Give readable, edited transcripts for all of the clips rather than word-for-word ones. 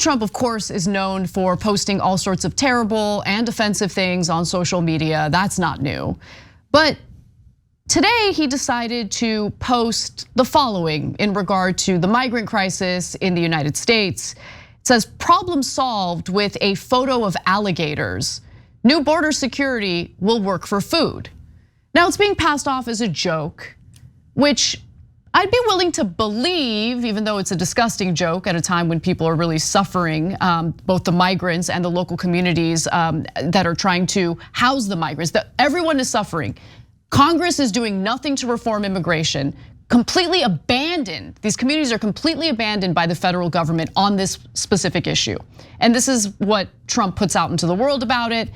Donald Trump, of course, is known for posting all sorts of terrible and offensive things on social media. That's not new. But today he decided to post the following in regard to the migrant crisis in the United States. It says, problem solved with a photo of alligators. New border security will work for food. Now it's being passed off as a joke, which I'd be willing to believe, even though it's a disgusting joke at a time when people are really suffering, both the migrants and the local communities that are trying to house the migrants, that everyone is suffering. Congress is doing nothing to reform immigration, completely abandoned. These communities are completely abandoned by the federal government on this specific issue. And this is what Trump puts out into the world about it.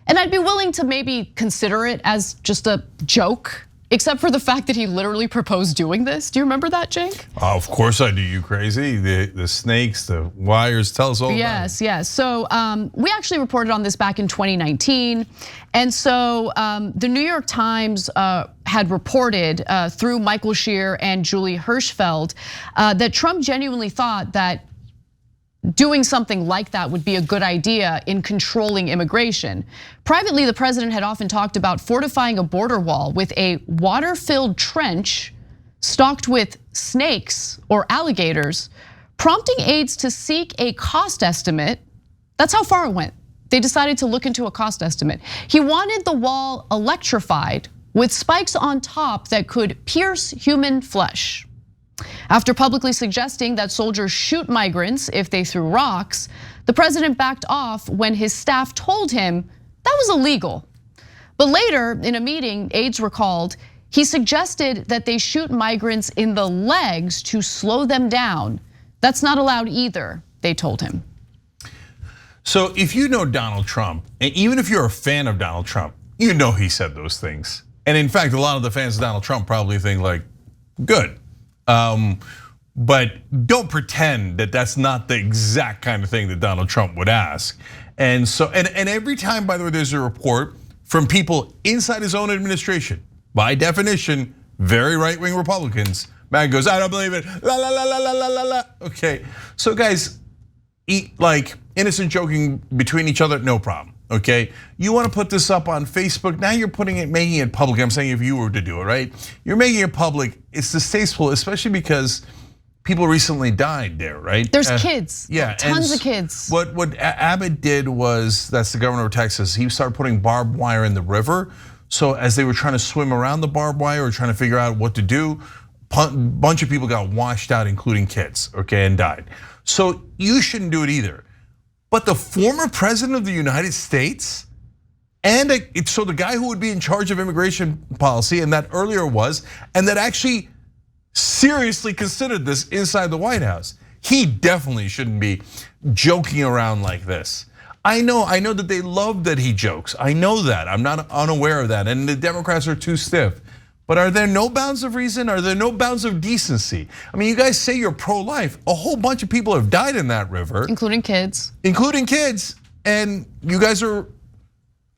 And I'd be willing to maybe consider it as just a joke, except for the fact that he literally proposed doing this. Do you remember that, Cenk? Of course I do, you crazy. The snakes, the wires, tell us all about it. Yes. So we actually reported on this back in 2019. And so the New York Times had reported through Michael Shear and Julie Hirschfeld that Trump genuinely thought that doing something like that would be a good idea in controlling immigration. Privately, the president had often talked about fortifying a border wall with a water-filled trench stocked with snakes or alligators, prompting aides to seek a cost estimate. That's how far it went. They decided to look into a cost estimate. He wanted the wall electrified with spikes on top that could pierce human flesh. After publicly suggesting that soldiers shoot migrants if they threw rocks, the president backed off when his staff told him that was illegal. But later, in a meeting, aides recalled, he suggested that they shoot migrants in the legs to slow them down. That's not allowed either, they told him. So if you know Donald Trump, and even if you're a fan of Donald Trump, you know he said those things. And in fact, a lot of the fans of Donald Trump probably think like, good. But don't pretend that that's not the exact kind of thing that Donald Trump would ask. And so, and every time, by the way, there's a report from people inside his own administration, by definition, very right-wing Republicans, man goes, I don't believe it, la la la la la la la la. Okay, so guys, like innocent joking between each other, no problem. Okay, you want to put this up on Facebook, now you're making it public. I'm saying if you were to do it, right? You're making it public, it's distasteful, especially because people recently died there, right? There's kids, tons of kids. What Abbott did was, that's the governor of Texas, he started putting barbed wire in the river. So as they were trying to swim around the barbed wire or trying to figure out what to do, a bunch of people got washed out, including kids, okay, and died. So you shouldn't do it either. But the former president of the United States, and so the guy who would be in charge of immigration policy, and that earlier was, and that actually seriously considered this inside the White House, he definitely shouldn't be joking around like this. I know that they love that he jokes. I know that, I'm not unaware of that, and the Democrats are too stiff. But are there no bounds of reason? Are there no bounds of decency? I mean, you guys say you're pro-life. A whole bunch of people have died in that river. Including kids. Including kids. And you guys are,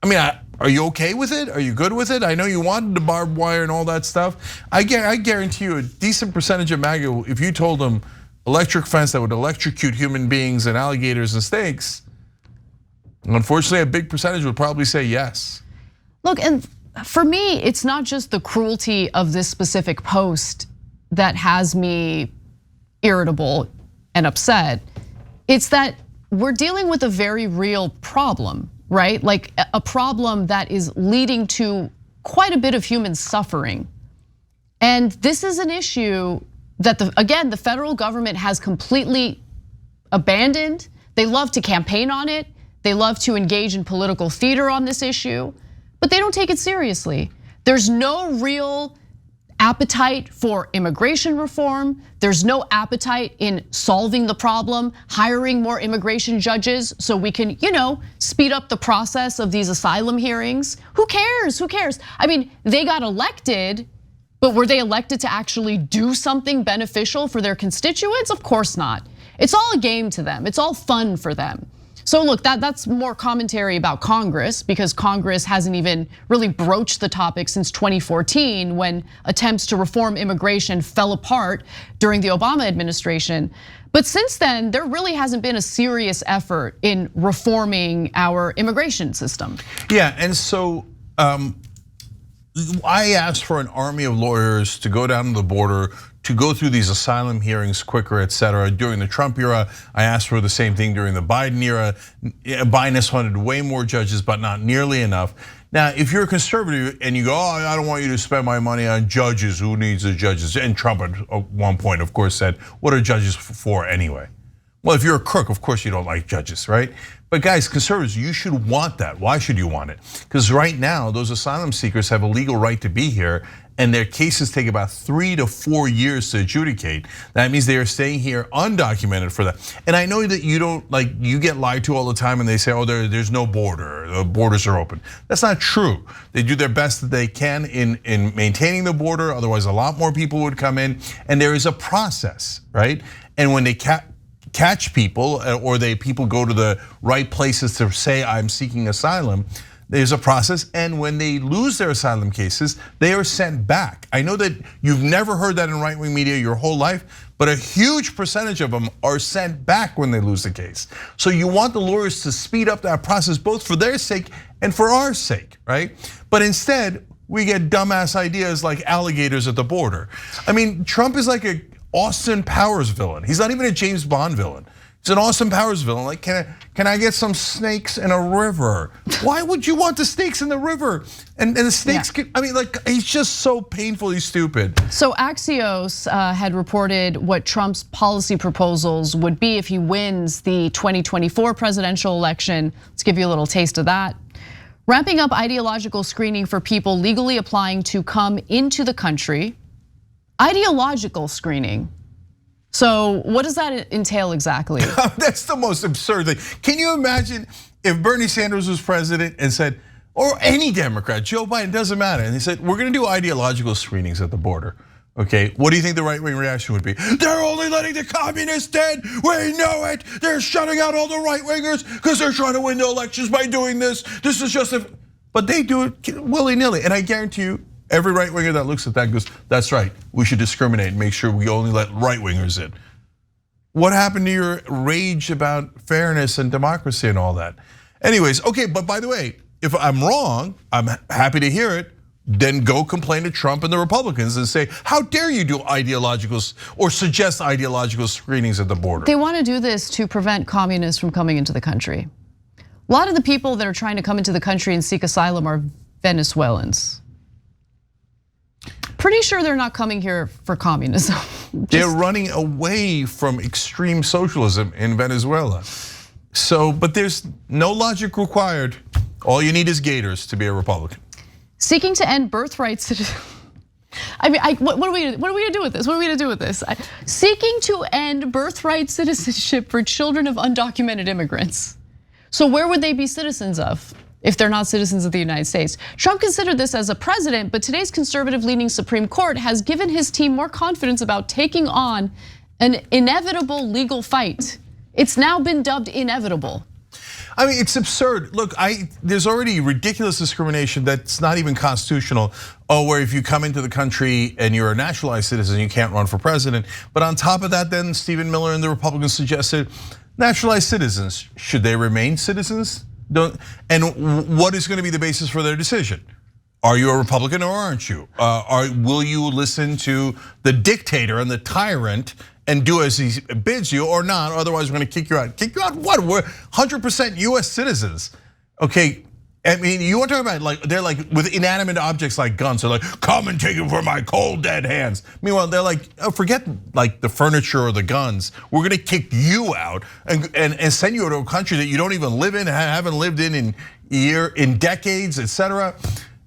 I mean, are you okay with it? Are you good with it? I know you wanted the barbed wire and all that stuff. I guarantee you a decent percentage of MAGA, if you told them electric fence that would electrocute human beings and alligators and snakes, unfortunately a big percentage would probably say yes. Look, and for me, it's not just the cruelty of this specific post that has me irritable and upset. It's that we're dealing with a very real problem, right? Like a problem that is leading to quite a bit of human suffering. And this is an issue that, again, the federal government has completely abandoned. They love to campaign on it. They love to engage in political theater on this issue. But they don't take it seriously. There's no real appetite for immigration reform. There's no appetite in solving the problem, hiring more immigration judges so we can, speed up the process of these asylum hearings. Who cares? Who cares? I mean, they got elected, but were they elected to actually do something beneficial for their constituents? Of course not. It's all a game to them. It's all fun for them. So look, that's more commentary about Congress, because Congress hasn't even really broached the topic since 2014 when attempts to reform immigration fell apart during the Obama administration. But since then, there really hasn't been a serious effort in reforming our immigration system. Yeah, and so I asked for an army of lawyers to go down to the border to go through these asylum hearings quicker, et cetera. During the Trump era, I asked for the same thing during the Biden era. Biden has funded way more judges, but not nearly enough. Now, if you're a conservative and you go, oh, I don't want you to spend my money on judges, who needs the judges? And Trump at one point, of course, said, what are judges for anyway? Well, if you're a crook, of course you don't like judges, right? But guys, conservatives, you should want that. Why should you want it? Because right now, those asylum seekers have a legal right to be here, and their cases take about 3 to 4 years to adjudicate. That means they are staying here undocumented for that. And I know that you don't, like, you get lied to all the time and they say, oh, there's no border, the borders are open. That's not true. They do their best that they can in maintaining the border, otherwise a lot more people would come in. And there is a process, right? And when they catch people, or people go to the right places to say, I'm seeking asylum, there's a process, and when they lose their asylum cases, they are sent back. I know that you've never heard that in right-wing media your whole life, but a huge percentage of them are sent back when they lose the case. So you want the lawyers to speed up that process, both for their sake and for our sake, right? But instead, we get dumbass ideas like alligators at the border. I mean, Trump is like a Austin Powers villain. He's not even a James Bond villain. He's an Austin Powers villain. Like, can I get some snakes in a river? Why would you want the snakes in the river? And the snakes, I mean, like, he's just so painfully stupid. So Axios had reported what Trump's policy proposals would be if he wins the 2024 presidential election. Let's give you a little taste of that. Ramping up ideological screening for people legally applying to come into the country. Ideological screening. So what does that entail exactly? That's the most absurd thing. Can you imagine if Bernie Sanders was president and said, or any Democrat, Joe Biden, doesn't matter, and he said, we're gonna do ideological screenings at the border. Okay, what do you think the right-wing reaction would be? They're only letting the communists in, we know it. They're shutting out all the right-wingers because they're trying to win the elections by doing this. This is just but they do it willy-nilly, and I guarantee you, every right-winger that looks at that goes, that's right, we should discriminate and make sure we only let right-wingers in. What happened to your rage about fairness and democracy and all that? Anyways, okay, but by the way, if I'm wrong, I'm happy to hear it, then go complain to Trump and the Republicans and say, how dare you do ideological or suggest ideological screenings at the border? They want to do this to prevent communists from coming into the country. A lot of the people that are trying to come into the country and seek asylum are Venezuelans. Pretty sure they're not coming here for communism. They're running away from extreme socialism in Venezuela. So, but there's no logic required. All you need is gators to be a Republican. Seeking to end birthright citizenship. I mean, what are we gonna do with this? What are we gonna do with this? Seeking to end birthright citizenship for children of undocumented immigrants. So where would they be citizens of if they're not citizens of the United States? Trump considered this as a president, but today's conservative-leaning Supreme Court has given his team more confidence about taking on an inevitable legal fight. It's now been dubbed inevitable. I mean, it's absurd. Look, there's already ridiculous discrimination that's not even constitutional. Oh, where if you come into the country and you're a naturalized citizen, you can't run for president. But on top of that, then Stephen Miller and the Republicans suggested naturalized citizens, should they remain citizens? And what is going to be the basis for their decision? Are you a Republican or aren't you? Will you listen to the dictator and the tyrant and do as he bids you or not? Otherwise, we're going to kick you out. Kick you out what? We're 100% US citizens. Okay, I mean, you want to talk about like, they're like with inanimate objects like guns. They're like, come and take it from my cold dead hands. Meanwhile, they're like, oh, forget like the furniture or the guns. We're gonna kick you out and send you to a country that you don't even live in, haven't lived in decades, etc.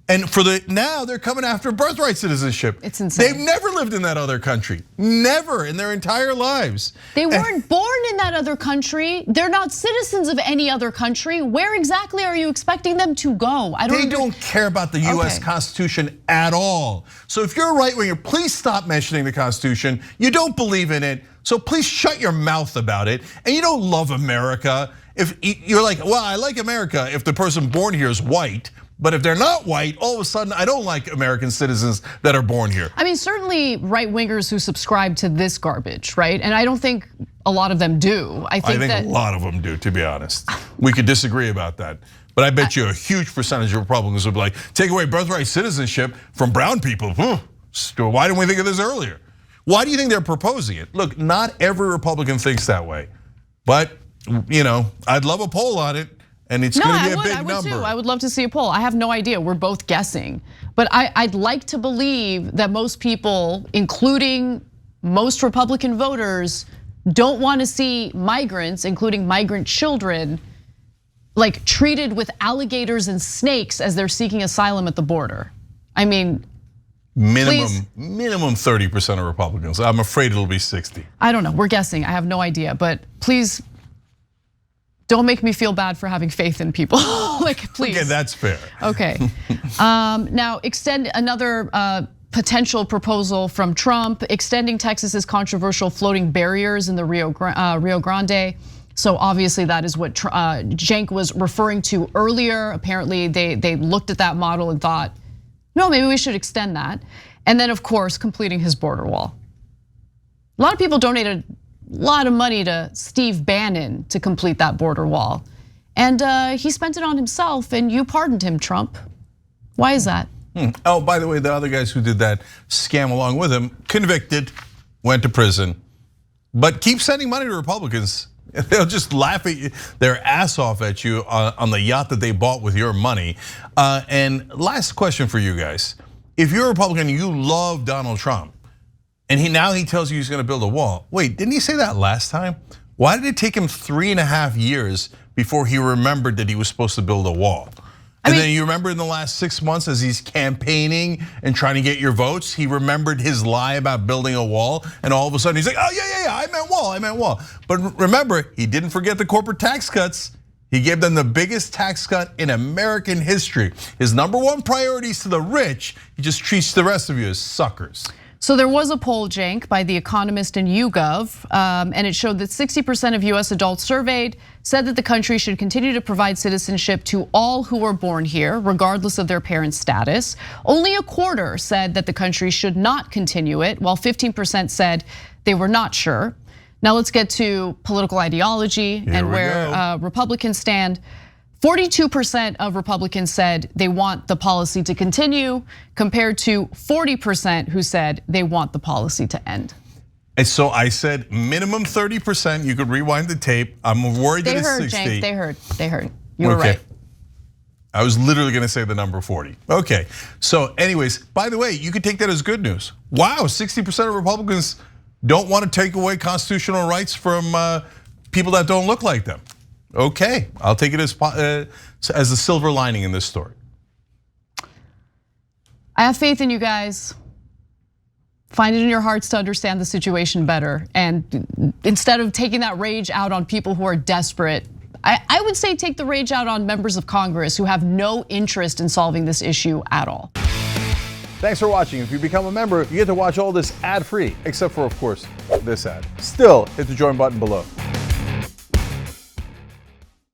And now they're coming after birthright citizenship. It's insane. They've never lived in that other country, never in their entire lives. They weren't born in that other country. They're not citizens of any other country. Where exactly are you expecting them to go? They don't care about the US Constitution at all. So if you're a right winger, please stop mentioning the Constitution. You don't believe in it, so please shut your mouth about it. And you don't love America. If you're like, well, I like America if the person born here is white. But if they're not white, all of a sudden I don't like American citizens that are born here. I mean, certainly right-wingers who subscribe to this garbage, right? And I don't think a lot of them do. I think a lot of them do, to be honest. We could disagree about that. But I bet you a huge percentage of Republicans would be like, take away birthright citizenship from brown people. Why didn't we think of this earlier? Why do you think they're proposing it? Look, not every Republican thinks that way. But, I'd love a poll on it. And it's going to be a big number. Too. I would love to see a poll. I have no idea. We're both guessing. But I'd like to believe that most people, including most Republican voters, don't want to see migrants, including migrant children, like treated with alligators and snakes as they're seeking asylum at the border. I mean, minimum 30% of Republicans. I'm afraid it'll be 60. I don't know. We're guessing. I have no idea. But please, don't make me feel bad for having faith in people. Like, please. Okay, that's fair. Okay. Now, extend another potential proposal from Trump, extending Texas's controversial floating barriers in the Rio Grande. So obviously that is what Cenk was referring to earlier. Apparently they looked at that model and thought, no, maybe we should extend that. And then of course, completing his border wall. A lot of people donated a lot of money to Steve Bannon to complete that border wall. And he spent it on himself, and you pardoned him, Trump. Why is that? Oh, by the way, the other guys who did that scam along with him, convicted, went to prison. But keep sending money to Republicans. They'll just laugh at their ass off at you on the yacht that they bought with your money. And last question for you guys. If you're a Republican, you love Donald Trump, and now he tells you he's gonna build a wall. Wait, didn't he say that last time? Why did it take him 3.5 years before he remembered that he was supposed to build a wall? And then you remember in the last 6 months as he's campaigning and trying to get your votes, he remembered his lie about building a wall, and all of a sudden he's like, oh yeah, I meant wall. But remember, he didn't forget the corporate tax cuts. He gave them the biggest tax cut in American history. His #1 priority is to the rich. He just treats the rest of you as suckers. So there was a poll, Cenk, by The Economist and YouGov, and it showed that 60% of US adults surveyed said that the country should continue to provide citizenship to all who were born here, regardless of their parents' status. Only a quarter said that the country should not continue it, while 15% said they were not sure. Now let's get to political ideology and where Republicans stand. 42% of Republicans said they want the policy to continue, compared to 40% who said they want the policy to end. And so I said minimum 30%. You could rewind the tape. I'm worried that it's 60. Cenk, they heard. You were right. I was literally gonna say the number 40. Okay, so anyways, by the way, you could take that as good news. Wow, 60% of Republicans don't want to take away constitutional rights from people that don't look like them. Okay, I'll take it as a silver lining in this story. I have faith in you guys. Find it in your hearts to understand the situation better. And instead of taking that rage out on people who are desperate, I would say take the rage out on members of Congress who have no interest in solving this issue at all. Thanks for watching. If you become a member, you get to watch all this ad-free, except for, of course, this ad. Still, hit the join button below.